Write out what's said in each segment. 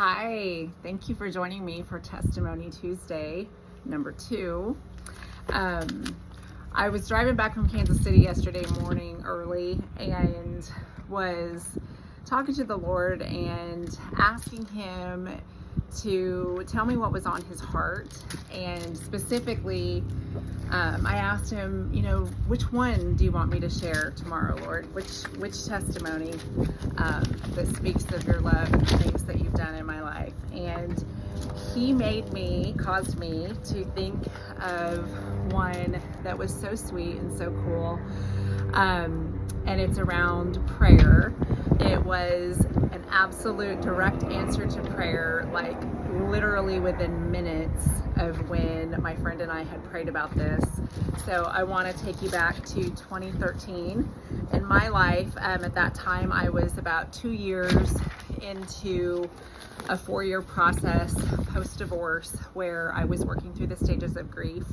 Hi, thank you for joining me for Testimony Tuesday, number 2. I was driving back from Kansas City yesterday morning early and was talking to the Lord and asking Him to tell me what was on His heart. And specifically, I asked Him, which one do you want me to share tomorrow, Lord? Which testimony that speaks of your love and the things that you've done in my life? And He caused me to think of one that was so sweet and so cool. And it's around prayer. It was an absolute direct answer to prayer, like literally within minutes of when my friend and I had prayed about this. So I want to take you back to 2013. In my life, at that time, I was about 2 years into a 4-year process post-divorce where I was working through the stages of grief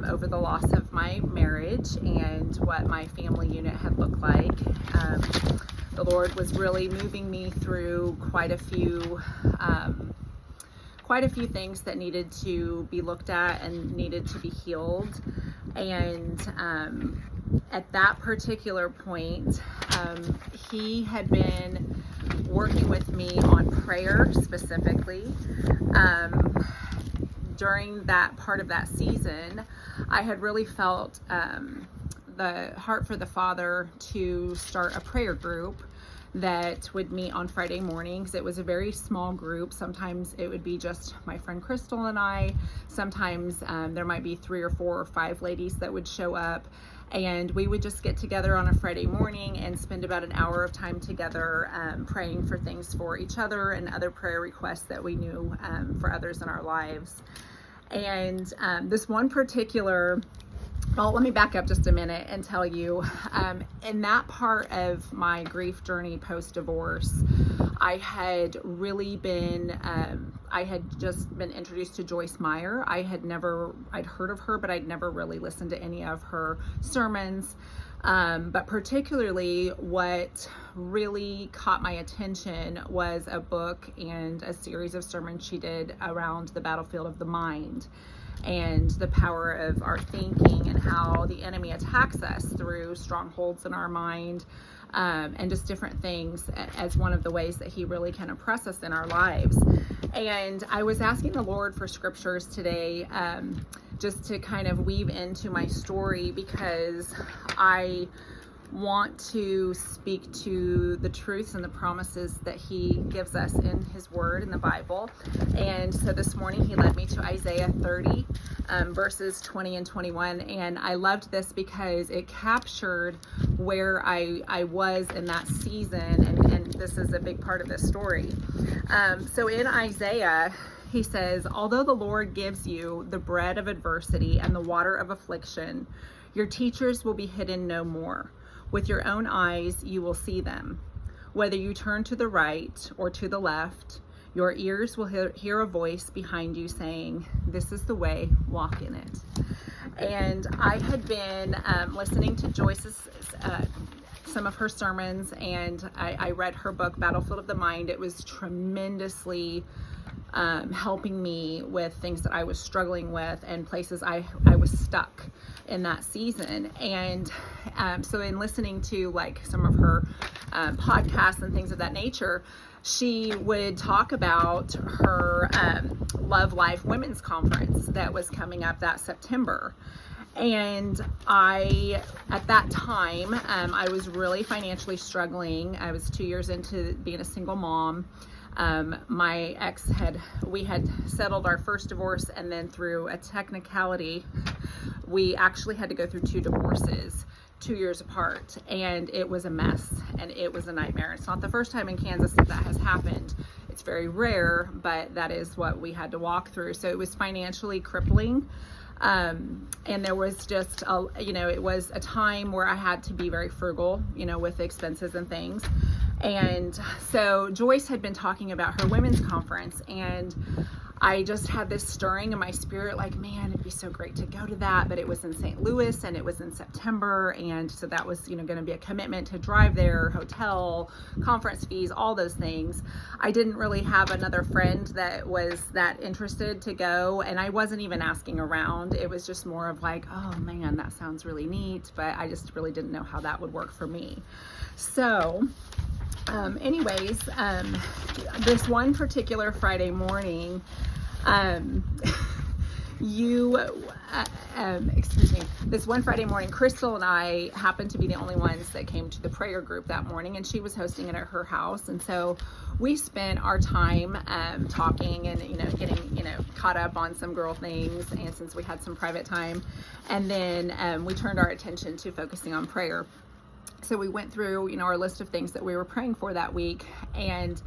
over the loss of my marriage and what my family unit had looked like. The Lord was really moving me through quite a few things that needed to be looked at and needed to be healed. And at that particular point, He had been working with me on prayer specifically. During that part of that season, I had really felt the heart for the Father to start a prayer group that would meet on Friday mornings. It was a very small group. Sometimes it would be just my friend Crystal and I. Sometimes there might be 3 or 4 or 5 ladies that would show up, and we would just get together on a Friday morning and spend about an hour of time together praying for things for each other and other prayer requests that we knew for others in our lives. And this one particular let me back up just a minute and tell you, in that part of my grief journey post-divorce, I had just been introduced to Joyce Meyer. I'd heard of her, but I'd never really listened to any of her sermons. But particularly what really caught my attention was a book and a series of sermons she did around the battlefield of the mind and the power of our thinking and how the enemy attacks us through strongholds in our mind, and just different things as one of the ways that he really can oppress us in our lives. And I was asking the Lord for scriptures today, just to kind of weave into my story, because I want to speak to the truths and the promises that He gives us in His Word in the Bible. And so this morning He led me to Isaiah 30, verses 20 and 21. And I loved this because it captured where I was in that season. And this is a big part of this story. So in Isaiah, he says, "Although the Lord gives you the bread of adversity and the water of affliction, your teachers will be hidden no more. With your own eyes, you will see them. Whether you turn to the right or to the left, your ears will hear a voice behind you saying, 'This is the way, walk in it.'" And I had been listening to Joyce's, some of her sermons, and I read her book, Battlefield of the Mind. It was tremendously helping me with things that I was struggling with and places I was stuck in that season. And so in listening to like some of her podcasts and things of that nature, she would talk about her Love Life Women's Conference that was coming up that September. And at that time, I was really financially struggling. I was 2 years into being a single mom. My ex we had settled our first divorce, and then through a technicality, we actually had to go through 2 divorces 2 years apart, and it was a mess and it was a nightmare. It's not the first time in Kansas that has happened. It's very rare, but that is what we had to walk through. So it was financially crippling. And there was just, it was a time where I had to be very frugal, with expenses and things. And so Joyce had been talking about her women's conference, and I just had this stirring in my spirit, like, man, it'd be so great to go to that. But it was in St. Louis and it was in September. And so that was, going to be a commitment to drive there, hotel, conference fees, all those things. I didn't really have another friend that was that interested to go. And I wasn't even asking around. It was just more of like, oh man, that sounds really neat. But I just really didn't know how that would work for me. So anyways, this one particular Friday morning, this one Friday morning, Crystal and I happened to be the only ones that came to the prayer group that morning, and she was hosting it at her house. And so we spent our time talking and getting caught up on some girl things, and since we had some private time, and then we turned our attention to focusing on prayer. So we went through our list of things that we were praying for that week, and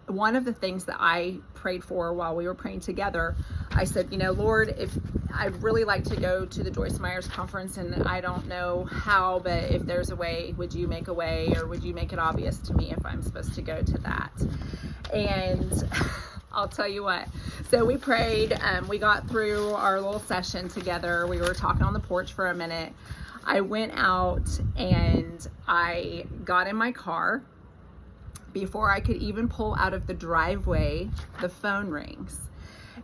one of the things that I prayed for while we were praying together, I said, Lord, if I'd really like to go to the Joyce Myers conference, and I don't know how, but if there's a way, would you make a way, or would you make it obvious to me if I'm supposed to go to that? And I'll tell you what. So we prayed, we got through our little session together. We were talking on the porch for a minute. I went out and I got in my car. Before I could even pull out of the driveway, the phone rings.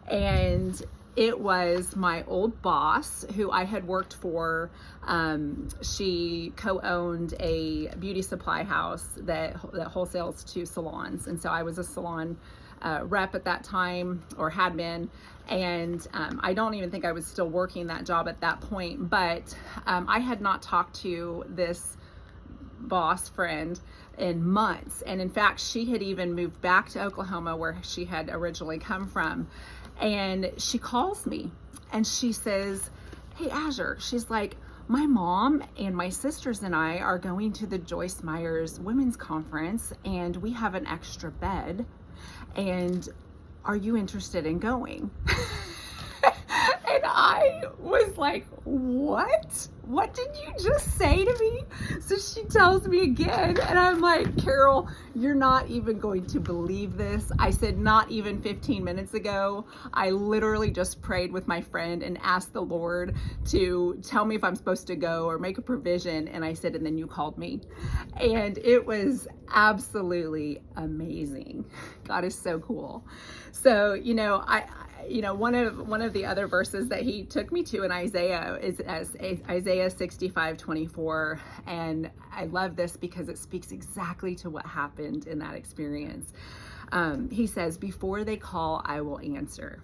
And it was my old boss who I had worked for. She co-owned a beauty supply house that wholesales to salons. And so I was a salon rep at that time, or had been. And I don't even think I was still working that job at that point. But I had not talked to this boss friend in months, and in fact she had even moved back to Oklahoma, where she had originally come from. And she calls me and she says, hey Azure, she's like, my mom and my sisters and I are going to the Joyce Myers Women's Conference, and we have an extra bed, and are you interested in going? And I was like, what? What did you just say to me? So she tells me again, and I'm like, Carol, you're not even going to believe this. I said, not even 15 minutes ago, I literally just prayed with my friend and asked the Lord to tell me if I'm supposed to go or make a provision. And I said, and then you called me. And it was absolutely amazing. God is so cool. So, one of the other verses that he took me to in Isaiah is Isaiah 65:24, and I love this because it speaks exactly to what happened in that experience. He says, before they call, I will answer.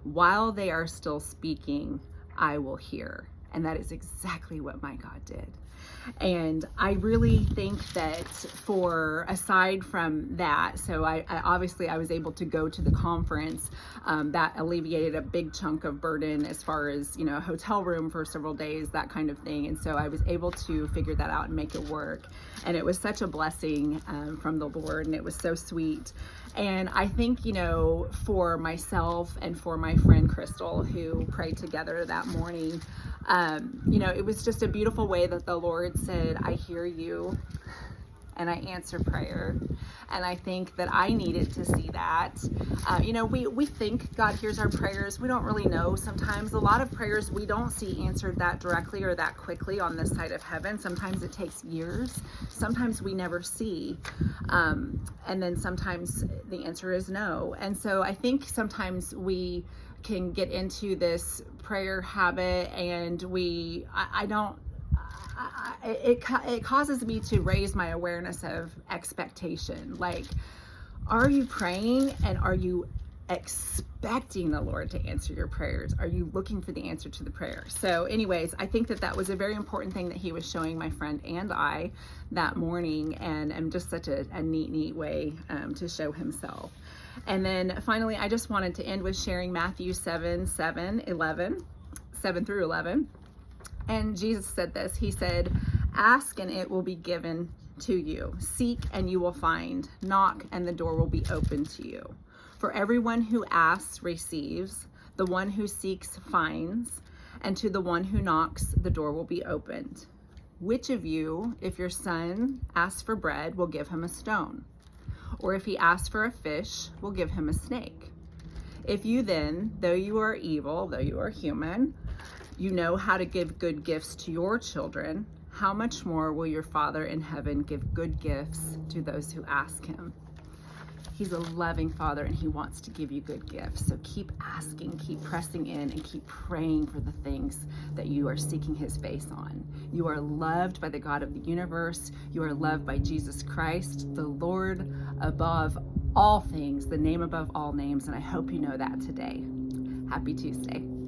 While they are still speaking, I will hear. And that is exactly what my God did. And I really think that aside from that, so I obviously I was able to go to the conference. That alleviated a big chunk of burden as far as, a hotel room for several days, that kind of thing. And so I was able to figure that out and make it work. And it was such a blessing from the Lord, and it was so sweet. And I think, for myself and for my friend Crystal, who prayed together that morning, it was just a beautiful way that the Lord said, I hear you and I answer prayer. And I think that I needed to see that. We think God hears our prayers. We don't really know. Sometimes a lot of prayers we don't see answered that directly or that quickly on this side of heaven. Sometimes it takes years. Sometimes we never see. And then sometimes the answer is no. And so I think sometimes we can get into this prayer habit, and it causes me to raise my awareness of expectation. Like, are you praying, and are you expecting the Lord to answer your prayers? Are you looking for the answer to the prayer? So anyways, I think that was a very important thing that he was showing my friend and I that morning, and just such a neat way to show himself. And then finally, I just wanted to end with sharing Matthew 7 through 11. And Jesus said this. He said, ask and it will be given to you. Seek and you will find. Knock and the door will be open to you. For everyone who asks receives. The one who seeks finds. And to the one who knocks, the door will be opened. Which of you, if your son asks for bread, will give him a stone? Or if he asks for a fish, will give him a snake? If you then, though you are evil, though you are human, you know how to give good gifts to your children, how much more will your Father in heaven give good gifts to those who ask him? He's a loving Father, and he wants to give you good gifts. So keep asking, keep pressing in, and keep praying for the things that you are seeking his face on. You are loved by the God of the universe. You are loved by Jesus Christ, the Lord above all things, the name above all names. And I hope you know that today. Happy Tuesday.